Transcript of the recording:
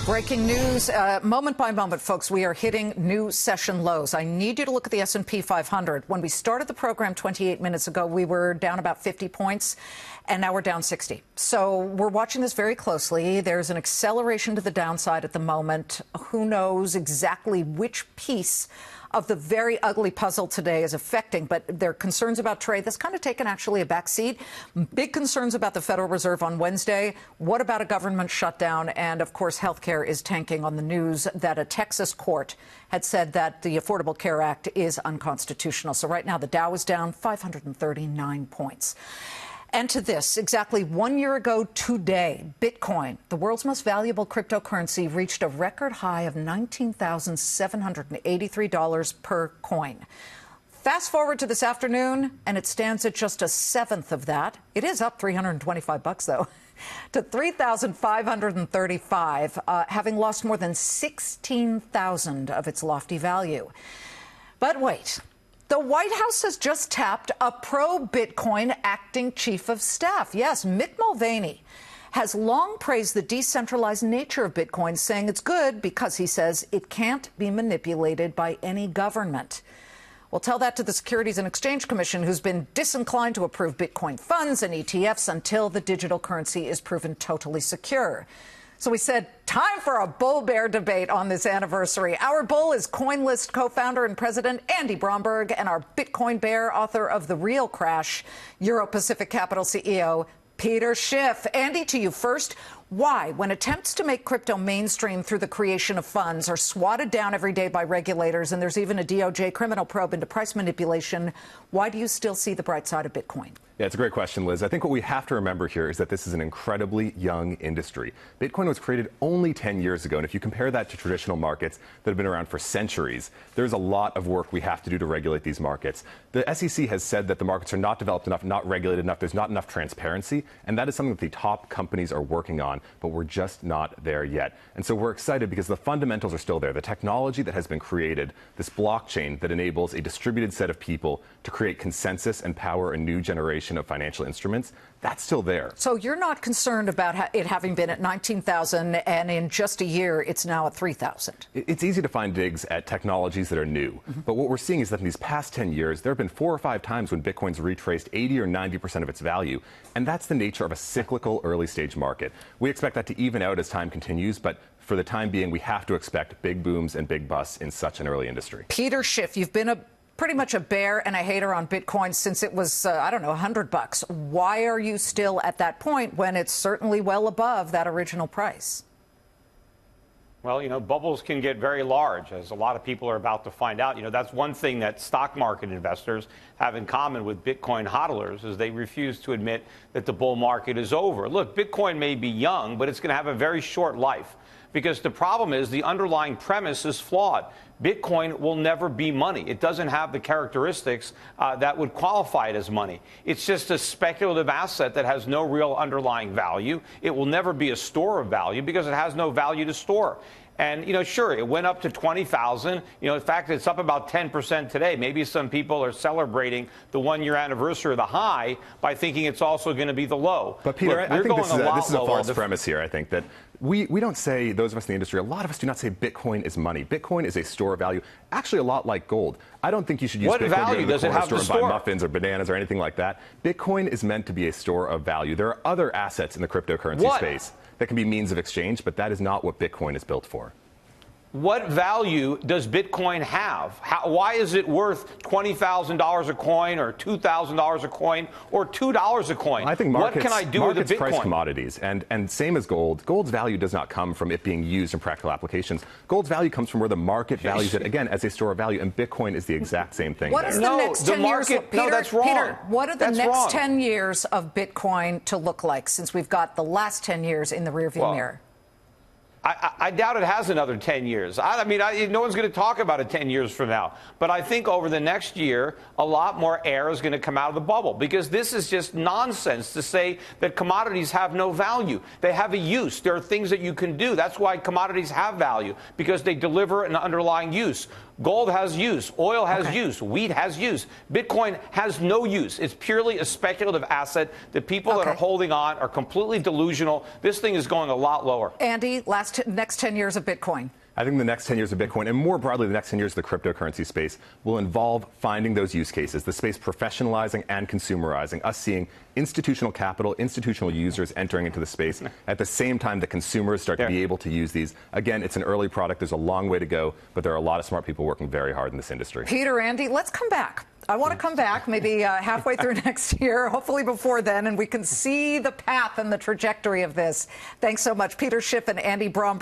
Breaking news, moment by moment, folks, we are hitting new session lows. I need you to look at the S&P 500. When we started the program 28 minutes ago, we were down about 50 points, and now we're down 60. So we're watching this very closely. There's an acceleration to the downside at the moment. Who knows exactly which piece of the very ugly puzzle today is affecting, but there are concerns about trade. That's kind of taken actually a back seat. Big concerns about the Federal Reserve on Wednesday. What about a government shutdown? And, of course, healthcare is tanking on the news that a Texas court had said that the Affordable Care Act is unconstitutional. So right now the Dow is down 539 points. And to this, exactly 1 year ago today, Bitcoin, the world's most valuable cryptocurrency, reached a record high of $19,783 per coin. Fast forward to this afternoon, and it stands at just a seventh of that. It is up $325, though, to $3,535, having lost more than 16,000 of its lofty value. But wait. The White House has just tapped a pro-Bitcoin acting chief of staff. Yes, Mick Mulvaney has long praised the decentralized nature of Bitcoin, saying it's good because, he says, it can't be manipulated by any government. We'll tell that to the Securities and Exchange Commission, who's been disinclined to approve Bitcoin funds and ETFs until the digital currency is proven totally secure. So we said, time for a bull-bear debate on this anniversary. Our bull is CoinList co-founder and president Andy Bromberg, and our Bitcoin bear, author of The Real Crash, Euro-Pacific Capital CEO Peter Schiff. Andy, to you first. Why, when attempts to make crypto mainstream through the creation of funds are swatted down every day by regulators, and there's even a DOJ criminal probe into price manipulation, why do you still see the bright side of Bitcoin? Yeah, it's a great question, Liz. I think what we have to remember here is that this is an incredibly young industry. Bitcoin was created only 10 years ago, and if you compare that to traditional markets that have been around for centuries, there's a lot of work we have to do to regulate these markets. The SEC has said that the markets are not developed enough, not regulated enough, there's not enough transparency, and that is something that the top companies are working on, but we're just not there yet. And so we're excited because the fundamentals are still there. The technology that has been created, this blockchain that enables a distributed set of people to create consensus and power a new generation of financial instruments, that's still there. So you're not concerned about it having been at 19,000 and in just a year it's now at 3,000? It's easy to find digs at technologies that are new. But what we're seeing is that in these past 10 years, there have been 4 or 5 times when Bitcoin's retraced 80 or 90% of its value. And that's the nature of a cyclical early stage market. We expect that to even out as time continues, but for the time being, we have to expect big booms and big busts in such an early industry. Peter Schiff, you've been pretty much a bear and a hater on Bitcoin since it was, I don't know, $100. Why are you still at that point when it's certainly well above that original price? Well, bubbles can get very large, as a lot of people are about to find out. That's one thing that stock market investors have in common with Bitcoin hodlers, is they refuse to admit that the bull market is over. Look, Bitcoin may be young, but it's going to have a very short life, because the problem is the underlying premise is flawed. Bitcoin will never be money. It doesn't have the characteristics that would qualify it as money. It's just a speculative asset that has no real underlying value. It will never be a store of value because it has no value to store. And, sure, it went up to 20,000. In fact, it's up about 10% today. Maybe some people are celebrating the 1-year anniversary of the high by thinking it's also going to be the low. But, Peter, I think this is a false premise here. I think that we don't say, those of us in the industry, a lot of us do not say Bitcoin is money. Bitcoin is a store of value, actually a lot like gold. I don't think you should use Bitcoin to go to the corner store and buy muffins or bananas or anything like that. Bitcoin is meant to be a store of value. There are other assets in the cryptocurrency space that can be means of exchange, but that is not what Bitcoin is built for. What value does Bitcoin have? Why is it worth $20,000 a coin or $2,000 a coin or $2 a coin? I think what can I do with a Bitcoin? Price commodities, and same as gold. Gold's value does not come from it being used in practical applications. Gold's value comes from where the market values it, again, as a store of value, and Bitcoin is the exact same thing. What is the next 10 years? Peter, no, that's wrong. Peter, what are the next 10 years of Bitcoin to look like, since we've got the last 10 years in the rearview mirror? I doubt it has another 10 years. No one's going to talk about it 10 years from now. But I think over the next year, a lot more air is going to come out of the bubble, because this is just nonsense to say that commodities have no value. They have a use. There are things that you can do. That's why commodities have value, because they deliver an underlying use. Gold has use. Oil has Okay. use. Wheat has use. Bitcoin has no use. It's purely a speculative asset. The people that Okay. are holding on are completely delusional. This thing is going a lot lower. Andy, next 10 years of Bitcoin. I think the next 10 years of Bitcoin, and more broadly the next 10 years of the cryptocurrency space, will involve finding those use cases, the space professionalizing and consumerizing, us seeing institutional capital, institutional users entering into the space at the same time that consumers start to be able to use these. Again, it's an early product. There's a long way to go, but there are a lot of smart people working very hard in this industry. Peter, Andy, let's come back. I want to come back maybe halfway through next year, hopefully before then, and we can see the path and the trajectory of this. Thanks so much, Peter Schiff and Andy Bromberg.